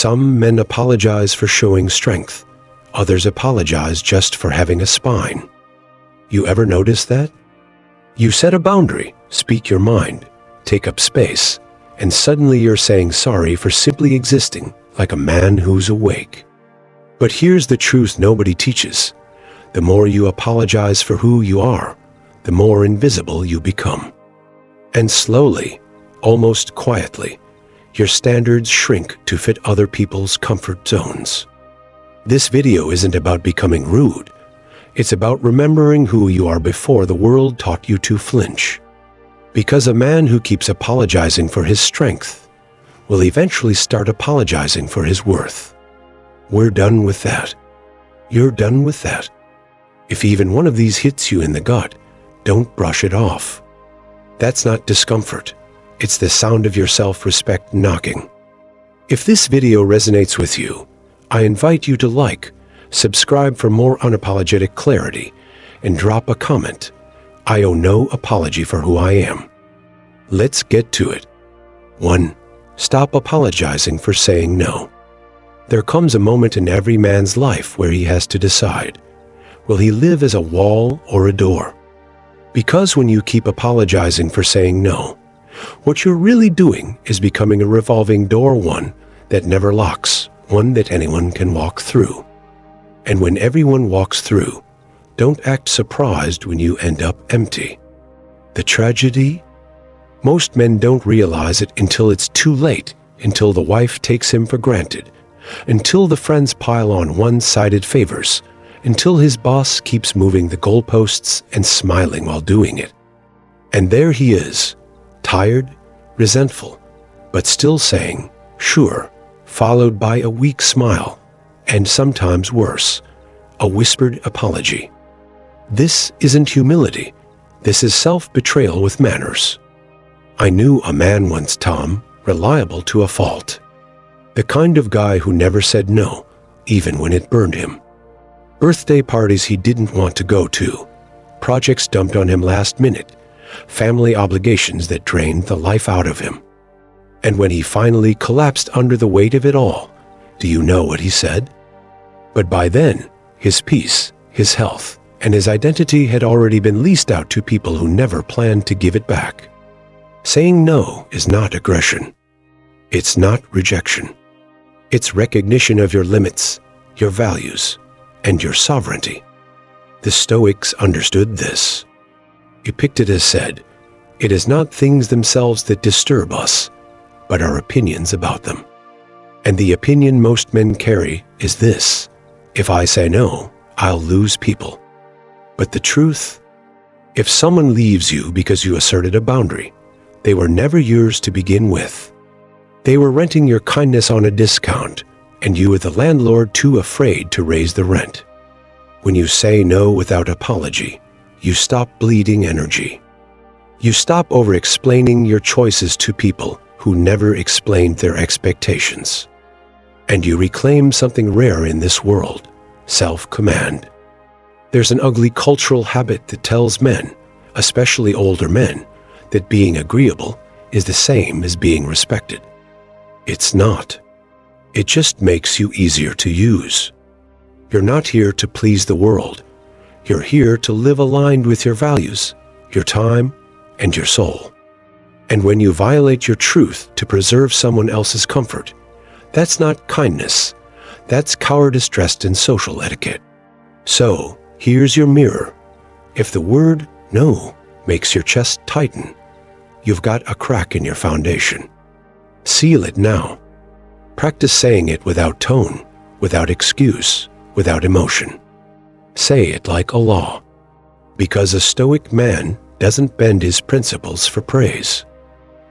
Some men apologize for showing strength. Others apologize just for having a spine. You ever notice that? You set a boundary, speak your mind, take up space, and suddenly you're saying sorry for simply existing like a man who's awake. But here's the truth nobody teaches. The more you apologize for who you are, the more invisible you become. And slowly, almost quietly, your standards shrink to fit other people's comfort zones. This video isn't about becoming rude. It's about remembering who you are before the world taught you to flinch. Because a man who keeps apologizing for his strength will eventually start apologizing for his worth. We're done with that. You're done with that. If even one of these hits you in the gut, don't brush it off. That's not discomfort. It's the sound of your self-respect knocking. If this video resonates with you, I invite you to like, subscribe for more unapologetic clarity, and drop a comment. I owe no apology for who I am. Let's get to it. 1. Stop apologizing for saying no. There comes a moment in every man's life where he has to decide, will he live as a wall or a door? Because when you keep apologizing for saying no, what you're really doing is becoming a revolving door, one that never locks, one that anyone can walk through. And when everyone walks through, don't act surprised when you end up empty. The tragedy? Most men don't realize it until it's too late, until the wife takes him for granted, until the friends pile on one-sided favors, until his boss keeps moving the goalposts and smiling while doing it. And there he is, tired, resentful, but still saying, sure, followed by a weak smile, and sometimes worse, a whispered apology. This isn't humility. This is self-betrayal with manners. I knew a man once, Tom, reliable to a fault. The kind of guy who never said no, even when it burned him. Birthday parties he didn't want to go to, projects dumped on him last minute, family obligations that drained the life out of him. And when he finally collapsed under the weight of it all, do you know what he said? But by then, his peace, his health, and his identity had already been leased out to people who never planned to give it back. Saying no is not aggression. It's not rejection. It's recognition of your limits, your values, and your sovereignty. The Stoics understood this. Epictetus said, "It is not things themselves that disturb us, but our opinions about them." And the opinion most men carry is this: if I say no, I'll lose people. But the truth? If someone leaves you because you asserted a boundary, they were never yours to begin with. They were renting your kindness on a discount, and you were the landlord too afraid to raise the rent. When you say no without apology, you stop bleeding energy. You stop over-explaining your choices to people who never explained their expectations. And you reclaim something rare in this world: self-command. There's an ugly cultural habit that tells men, especially older men, that being agreeable is the same as being respected. It's not. It just makes you easier to use. You're not here to please the world. You're here to live aligned with your values, your time, and your soul. And when you violate your truth to preserve someone else's comfort, that's not kindness. That's cowardice dressed in social etiquette. So, here's your mirror. If the word no makes your chest tighten, you've got a crack in your foundation. Seal it now. Practice saying it without tone, without excuse, without emotion. Say it like a law. Because a Stoic man doesn't bend his principles for praise.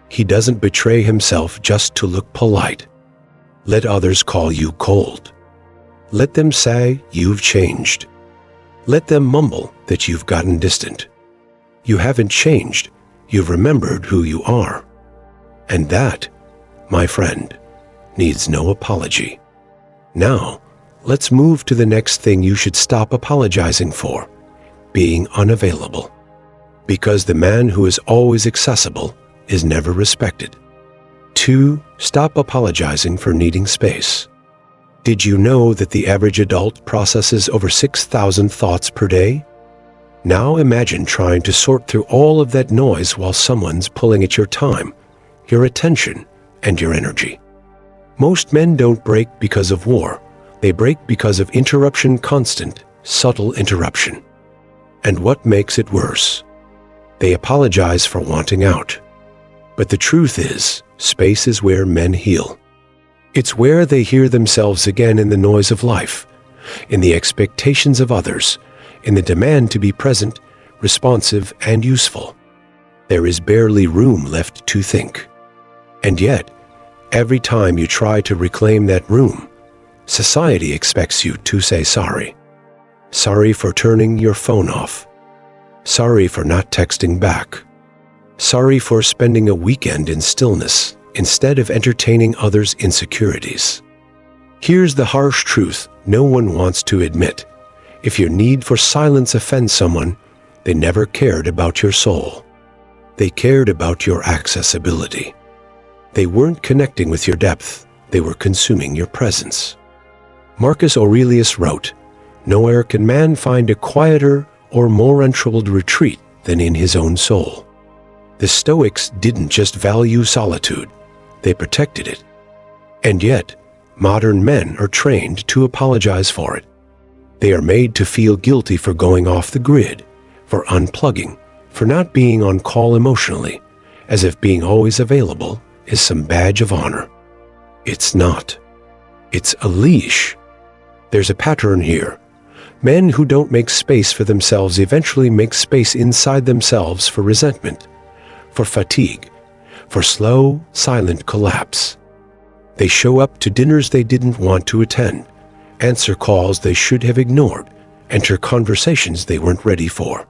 He doesn't betray himself just to look polite. Let others call you cold. Let them say you've changed. Let them mumble that you've gotten distant. You haven't changed. You've remembered who you are. And that, my friend, needs no apology. Now, let's move to the next thing you should stop apologizing for: being unavailable. Because the man who is always accessible is never respected. 2. Stop apologizing for needing space. Did you know that the average adult processes over 6,000 thoughts per day? Now imagine trying to sort through all of that noise while someone's pulling at your time, your attention, and your energy. Most men don't break because of war. They break because of interruption, constant, subtle interruption. And what makes it worse? They apologize for wanting out. But the truth is, space is where men heal. It's where they hear themselves again in the noise of life, in the expectations of others, in the demand to be present, responsive, and useful. There is barely room left to think. And yet, every time you try to reclaim that room, society expects you to say sorry. Sorry for turning your phone off. Sorry for not texting back. Sorry for spending a weekend in stillness instead of entertaining others' insecurities. Here's the harsh truth no one wants to admit. If your need for silence offends someone, they never cared about your soul. They cared about your accessibility. They weren't connecting with your depth, they were consuming your presence. Marcus Aurelius wrote, "Nowhere can man find a quieter or more untroubled retreat than in his own soul." The Stoics didn't just value solitude, they protected it. And yet, modern men are trained to apologize for it. They are made to feel guilty for going off the grid, for unplugging, for not being on call emotionally, as if being always available is some badge of honor. It's not. It's a leash. There's a pattern here. Men who don't make space for themselves eventually make space inside themselves for resentment, for fatigue, for slow, silent collapse. They show up to dinners they didn't want to attend, answer calls they should have ignored, enter conversations they weren't ready for.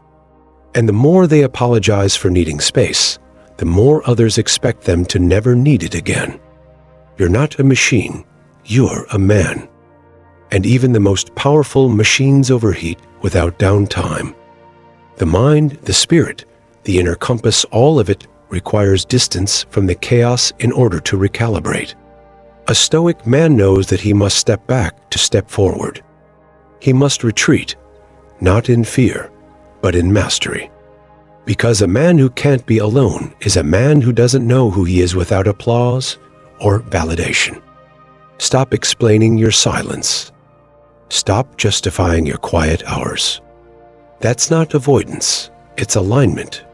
And the more they apologize for needing space, the more others expect them to never need it again. You're not a machine, you're a man. And even the most powerful machines overheat without downtime. The mind, the spirit, the inner compass, all of it requires distance from the chaos in order to recalibrate. A Stoic man knows that he must step back to step forward. He must retreat, not in fear, but in mastery. Because a man who can't be alone is a man who doesn't know who he is without applause or validation. Stop explaining your silence. Stop justifying your quiet hours. That's not avoidance, it's alignment.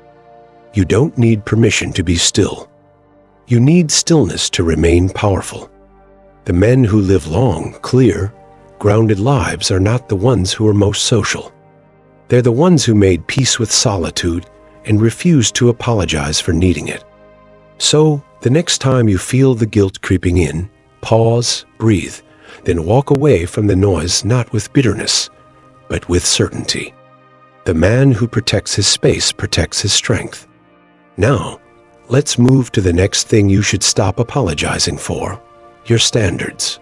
You don't need permission to be still. You need stillness to remain powerful. The men who live long, clear, grounded lives are not the ones who are most social. They're the ones who made peace with solitude and refused to apologize for needing it. So, the next time you feel the guilt creeping in, pause, breathe, then walk away from the noise not with bitterness, but with certainty. The man who protects his space protects his strength. Now, let's move to the next thing you should stop apologizing for, your standards.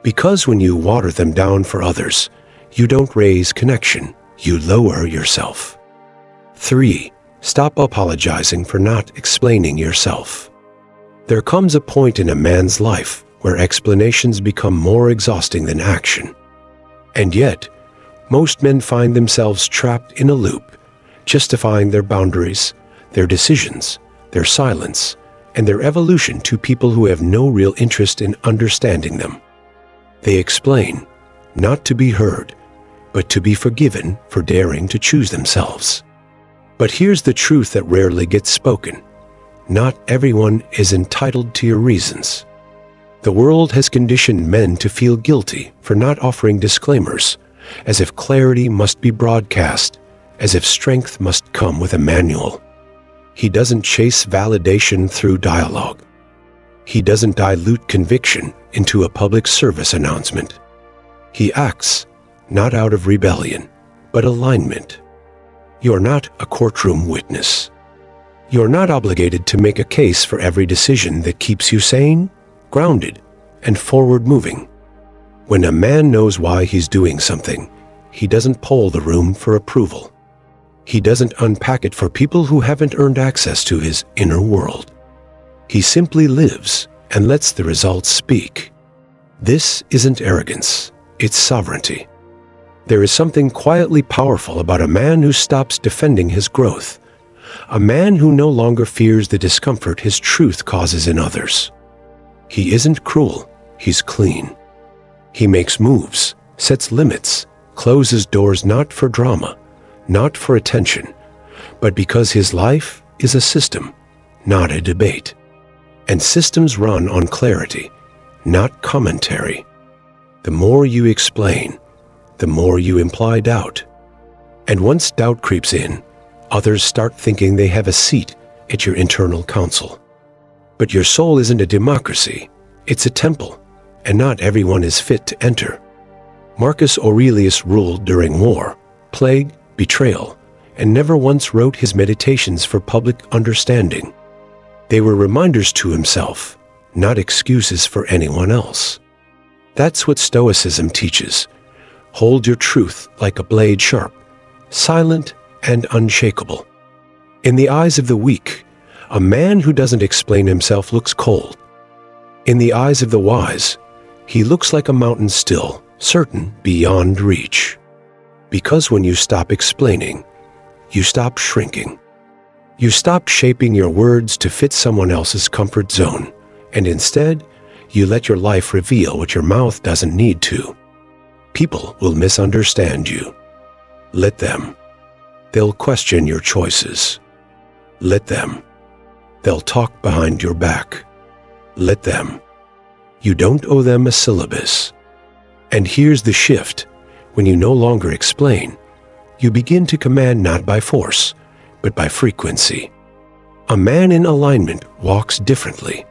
Because when you water them down for others, you don't raise connection, you lower yourself. 3. Stop apologizing for not explaining yourself. There comes a point in a man's life where explanations become more exhausting than action. And yet, most men find themselves trapped in a loop, justifying their boundaries, their decisions, their silence, and their evolution to people who have no real interest in understanding them. They explain, not to be heard, but to be forgiven for daring to choose themselves. But here's the truth that rarely gets spoken. Not everyone is entitled to your reasons. The world has conditioned men to feel guilty for not offering disclaimers, as if clarity must be broadcast, as if strength must come with a manual. He doesn't chase validation through dialogue. He doesn't dilute conviction into a public service announcement. He acts, not out of rebellion, but alignment. You're not a courtroom witness. You're not obligated to make a case for every decision that keeps you sane, grounded, and forward-moving. When a man knows why he's doing something, he doesn't poll the room for approval. He doesn't unpack it for people who haven't earned access to his inner world. He simply lives and lets the results speak. This isn't arrogance, it's sovereignty. There is something quietly powerful about a man who stops defending his growth, a man who no longer fears the discomfort his truth causes in others. He isn't cruel, he's clean. He makes moves, sets limits, closes doors not for drama, not for attention, but because his life is a system, not a debate. And systems run on clarity, not commentary. The more you explain, the more you imply doubt. And once doubt creeps in, others start thinking they have a seat at your internal council. But your soul isn't a democracy, it's a temple, and not everyone is fit to enter. Marcus Aurelius ruled during war, plague, betrayal, and never once wrote his meditations for public understanding. They were reminders to himself, not excuses for anyone else. That's what Stoicism teaches. Hold your truth like a blade sharp, silent and unshakable. In the eyes of the weak, a man who doesn't explain himself looks cold. In the eyes of the wise, he looks like a mountain still, certain beyond reach. Because when you stop explaining, you stop shrinking. You stop shaping your words to fit someone else's comfort zone, and instead, you let your life reveal what your mouth doesn't need to. People will misunderstand you. Let them. They'll question your choices. Let them. They'll talk behind your back. Let them. You don't owe them a syllabus. And here's the shift. When you no longer explain, you begin to command not by force, but by frequency. A man in alignment walks differently.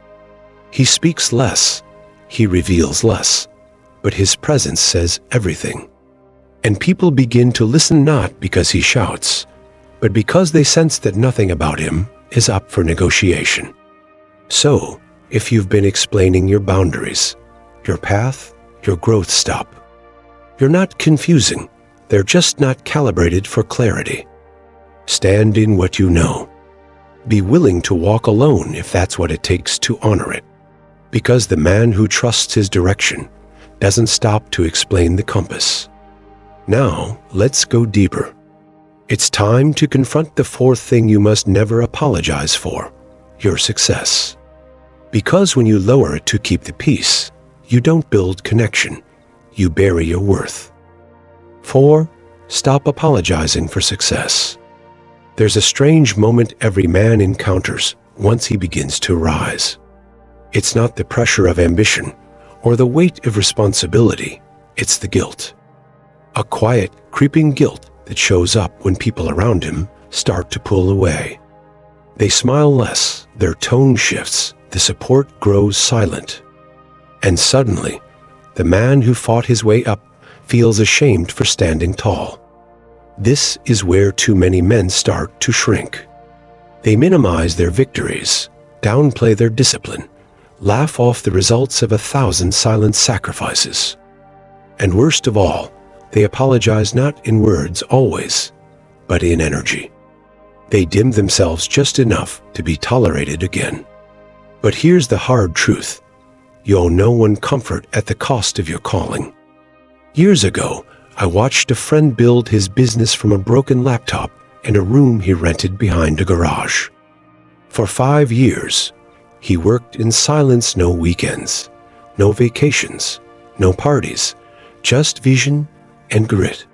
He speaks less, he reveals less, but his presence says everything. And people begin to listen not because he shouts, but because they sense that nothing about him is up for negotiation. So, if you've been explaining your boundaries, your path, your growth stop, you're not confusing, they're just not calibrated for clarity. Stand in what you know. Be willing to walk alone if that's what it takes to honor it. Because the man who trusts his direction doesn't stop to explain the compass. Now, let's go deeper. It's time to confront the fourth thing you must never apologize for, your success. Because when you lower it to keep the peace, you don't build connection, you bury your worth. 4. Stop apologizing for success. There's a strange moment every man encounters once he begins to rise. It's not the pressure of ambition or the weight of responsibility, it's the guilt. A quiet, creeping guilt that shows up when people around him start to pull away. They smile less, their tone shifts, the support grows silent. And suddenly, the man who fought his way up feels ashamed for standing tall. This is where too many men start to shrink. They minimize their victories, downplay their discipline, laugh off the results of 1,000 silent sacrifices. And worst of all, they apologize not in words always, but in energy. They dim themselves just enough to be tolerated again. But here's the hard truth. You owe no one comfort at the cost of your calling. Years ago, I watched a friend build his business from a broken laptop and a room he rented behind a garage. For 5 years, he worked in silence, no weekends, no vacations, no parties, just vision and grit.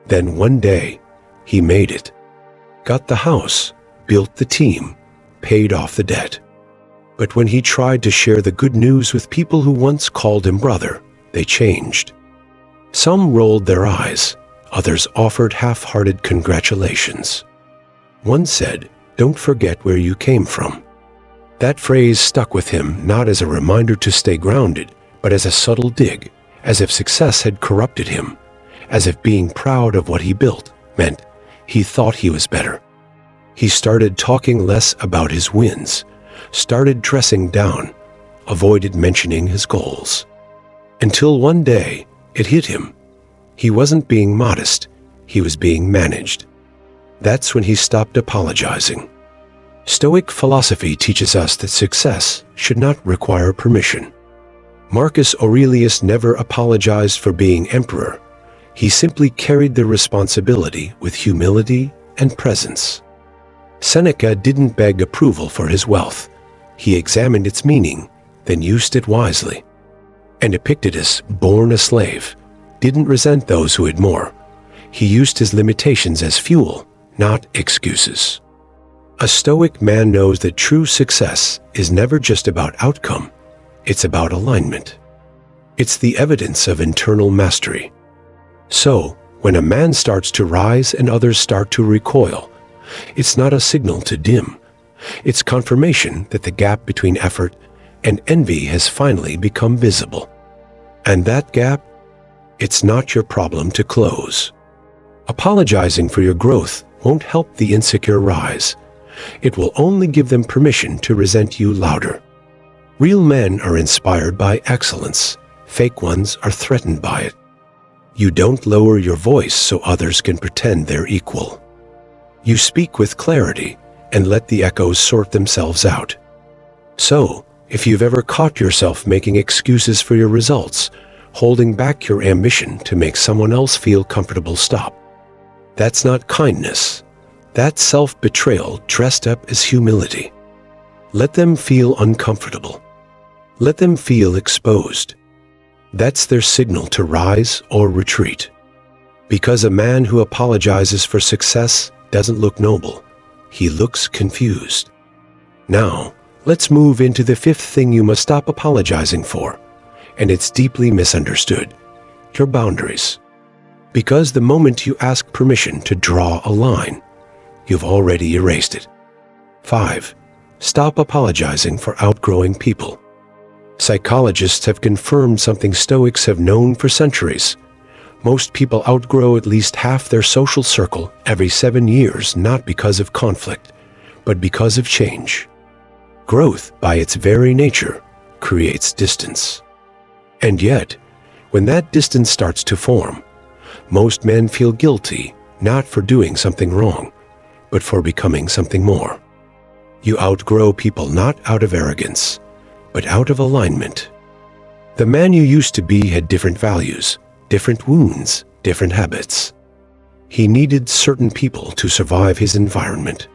Then one day, he made it. Got the house, built the team, paid off the debt. But when he tried to share the good news with people who once called him brother, they changed. Some rolled their eyes, others offered half-hearted congratulations. One said, "Don't forget where you came from." That phrase stuck with him not as a reminder to stay grounded, but as a subtle dig, as if success had corrupted him, as if being proud of what he built meant he thought he was better. He started talking less about his wins, started dressing down, avoided mentioning his goals. Until one day, it hit him. He wasn't being modest, he was being managed. That's when he stopped apologizing. Stoic philosophy teaches us that success should not require permission. Marcus Aurelius never apologized for being emperor. He simply carried the responsibility with humility and presence. Seneca didn't beg approval for his wealth. He examined its meaning, then used it wisely. And Epictetus, born a slave, didn't resent those who had more. He used his limitations as fuel, not excuses. A Stoic man knows that true success is never just about outcome, it's about alignment. It's the evidence of internal mastery. So, when a man starts to rise and others start to recoil, it's not a signal to dim. It's confirmation that the gap between effort and envy has finally become visible. And that gap, it's not your problem to close. Apologizing for your growth won't help the insecure rise. It will only give them permission to resent you louder. Real men are inspired by excellence. Fake ones are threatened by it. You don't lower your voice so others can pretend they're equal. You speak with clarity and let the echoes sort themselves out. So, if you've ever caught yourself making excuses for your results, holding back your ambition to make someone else feel comfortable, stop. That's not kindness. That's self-betrayal dressed up as humility. Let them feel uncomfortable. Let them feel exposed. That's their signal to rise or retreat. Because a man who apologizes for success doesn't look noble. He looks confused. Now, let's move into the fifth thing you must stop apologizing for, and it's deeply misunderstood: your boundaries. Because the moment you ask permission to draw a line, you've already erased it. 5. Stop apologizing for outgrowing people. Psychologists have confirmed something Stoics have known for centuries. Most people outgrow at least half their social circle every 7 years, not because of conflict, but because of change. Growth, by its very nature, creates distance. And yet, when that distance starts to form, most men feel guilty, not for doing something wrong, but for becoming something more. You outgrow people not out of arrogance, but out of alignment. The man you used to be had different values, different wounds, different habits. He needed certain people to survive his environment.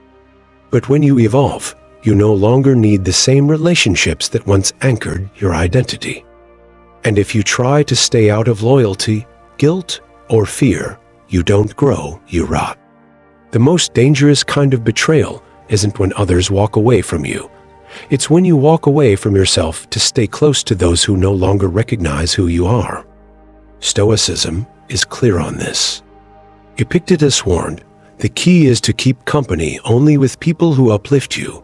But when you evolve, you no longer need the same relationships that once anchored your identity. And if you try to stay out of loyalty, guilt, or fear, you don't grow, you rot. The most dangerous kind of betrayal isn't when others walk away from you. It's when you walk away from yourself to stay close to those who no longer recognize who you are. Stoicism is clear on this. Epictetus warned, the key is to keep company only with people who uplift you,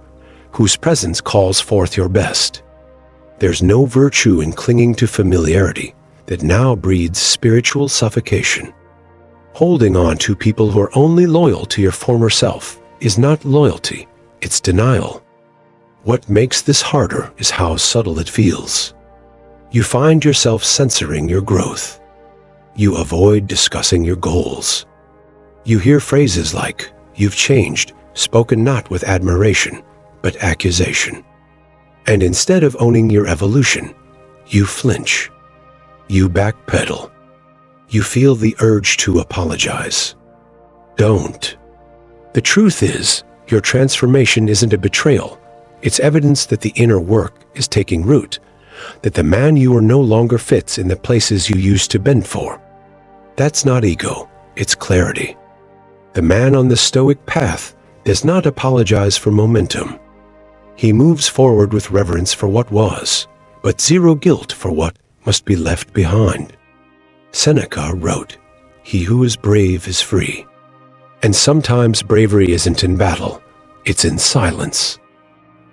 whose presence calls forth your best. There's no virtue in clinging to familiarity that now breeds spiritual suffocation. Holding on to people who are only loyal to your former self is not loyalty, it's denial. What makes this harder is how subtle it feels. You find yourself censoring your growth. You avoid discussing your goals. You hear phrases like, "You've changed," spoken not with admiration, but accusation. And instead of owning your evolution, you flinch. You backpedal. You feel the urge to apologize. Don't. The truth is, your transformation isn't a betrayal. It's evidence that the inner work is taking root, that the man you are no longer fits in the places you used to bend for. That's not ego, it's clarity. The man on the Stoic path does not apologize for momentum. He moves forward with reverence for what was, but zero guilt for what must be left behind. Seneca wrote, "He who is brave is free." And sometimes bravery isn't in battle, it's in silence.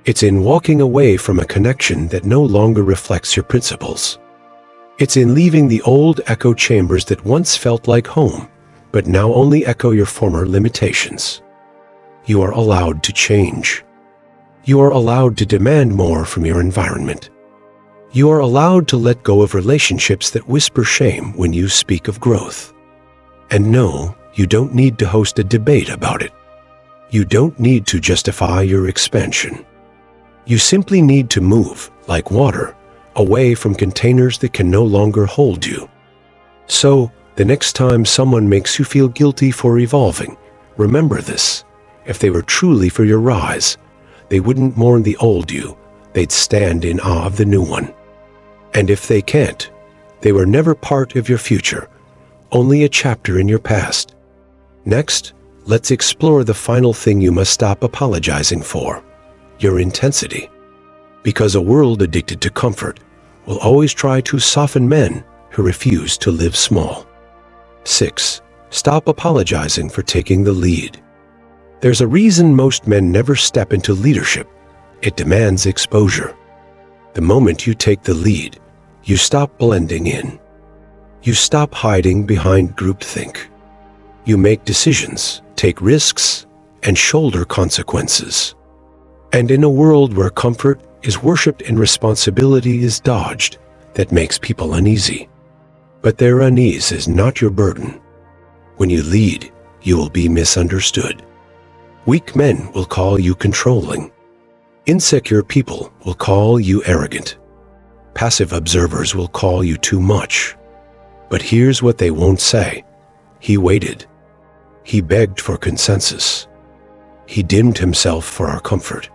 It's in walking away from a connection that no longer reflects your principles. It's in leaving the old echo chambers that once felt like home, but now only echo your former limitations. You are allowed to change. You are allowed to demand more from your environment. You are allowed to let go of relationships that whisper shame when you speak of growth. And no, you don't need to host a debate about it. You don't need to justify your expansion. You simply need to move, like water, away from containers that can no longer hold you. So, the next time someone makes you feel guilty for evolving, remember this. If they were truly for your rise, they wouldn't mourn the old you, they'd stand in awe of the new one. And if they can't, they were never part of your future, only a chapter in your past. Next, let's explore the final thing you must stop apologizing for: your intensity. Because a world addicted to comfort will always try to soften men who refuse to live small. 6. Stop apologizing for taking the lead. There's a reason most men never step into leadership. It demands exposure. The moment you take the lead, you stop blending in. You stop hiding behind groupthink. You make decisions, take risks, and shoulder consequences. And in a world where comfort is worshipped and responsibility is dodged, that makes people uneasy. But their unease is not your burden. When you lead, you will be misunderstood. Weak men will call you controlling. Insecure people will call you arrogant. Passive observers will call you too much. But here's what they won't say. He waited. He begged for consensus. He dimmed himself for our comfort.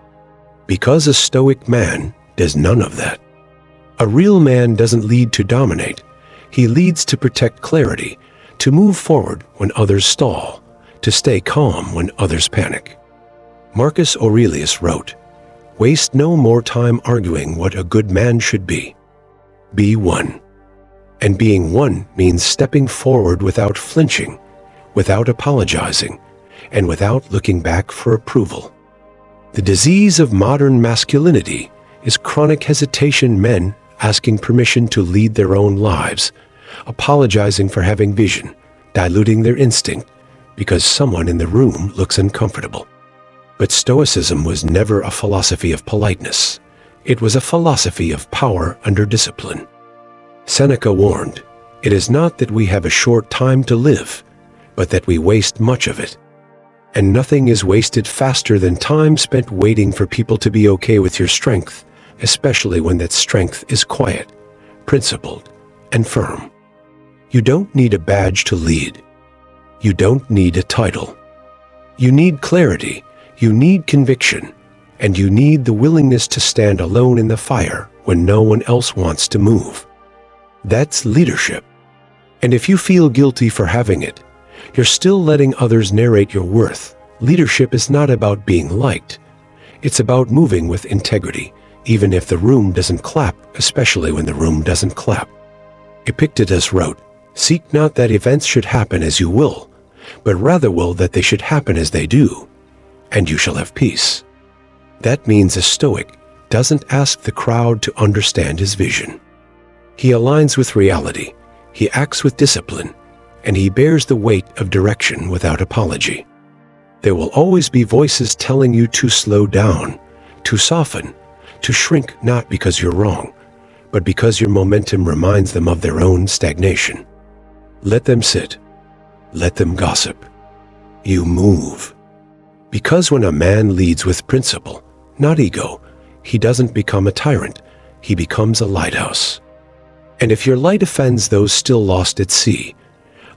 Because a stoic man does none of that. A real man doesn't lead to dominate. He leads to protect clarity, to move forward when others stall, to stay calm when others panic. Marcus Aurelius wrote, "Waste no more time arguing what a good man should be. Be one." And being one means stepping forward without flinching, without apologizing, and without looking back for approval. The disease of modern masculinity is chronic hesitation, men asking permission to lead their own lives, apologizing for having vision, diluting their instinct because someone in the room looks uncomfortable. But Stoicism was never a philosophy of politeness. It was a philosophy of power under discipline. Seneca warned, "It is not that we have a short time to live, but that we waste much of it." And nothing is wasted faster than time spent waiting for people to be okay with your strength, especially when that strength is quiet, principled, and firm. You don't need a badge to lead. You don't need a title. You need clarity, you need conviction, and you need the willingness to stand alone in the fire when no one else wants to move. That's leadership. And if you feel guilty for having it, you're still letting others narrate your worth. Leadership is not about being liked. It's about moving with integrity, even if the room doesn't clap, especially when the room doesn't clap. Epictetus wrote, "Seek not that events should happen as you will, but rather will that they should happen as they do, and you shall have peace." That means a Stoic doesn't ask the crowd to understand his vision. He aligns with reality, he acts with discipline, and he bears the weight of direction without apology. There will always be voices telling you to slow down, to soften, to shrink, not because you're wrong, but because your momentum reminds them of their own stagnation. Let them sit. Let them gossip. You move. Because when a man leads with principle, not ego, he doesn't become a tyrant, he becomes a lighthouse. And if your light offends those still lost at sea,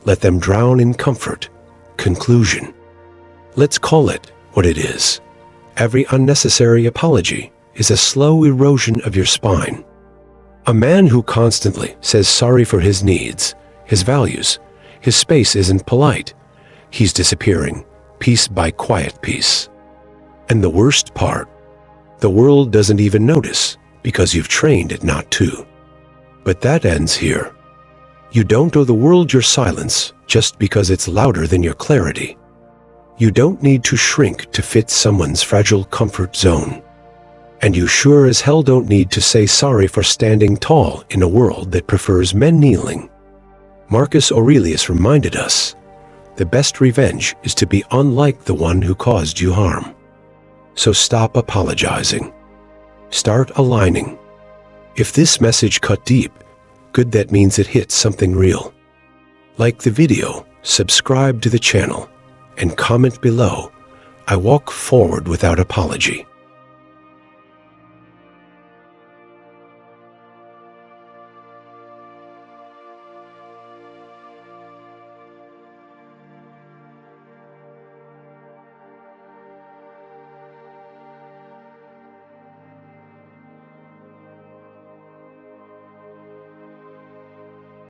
let them drown in comfort. Conclusion. Let's call it what it is. Every unnecessary apology is a slow erosion of your spine. A man who constantly says sorry for his needs, his values, his space isn't polite. He's disappearing, piece by quiet piece. And the worst part, the world doesn't even notice because you've trained it not to. But that ends here. You don't owe the world your silence just because it's louder than your clarity. You don't need to shrink to fit someone's fragile comfort zone. And you sure as hell don't need to say sorry for standing tall in a world that prefers men kneeling. Marcus Aurelius reminded us, the best revenge is to be unlike the one who caused you harm. So stop apologizing. Start aligning. If this message cut deep, good, that means it hit something real. Like the video, subscribe to the channel, and comment below, I walk forward without apology.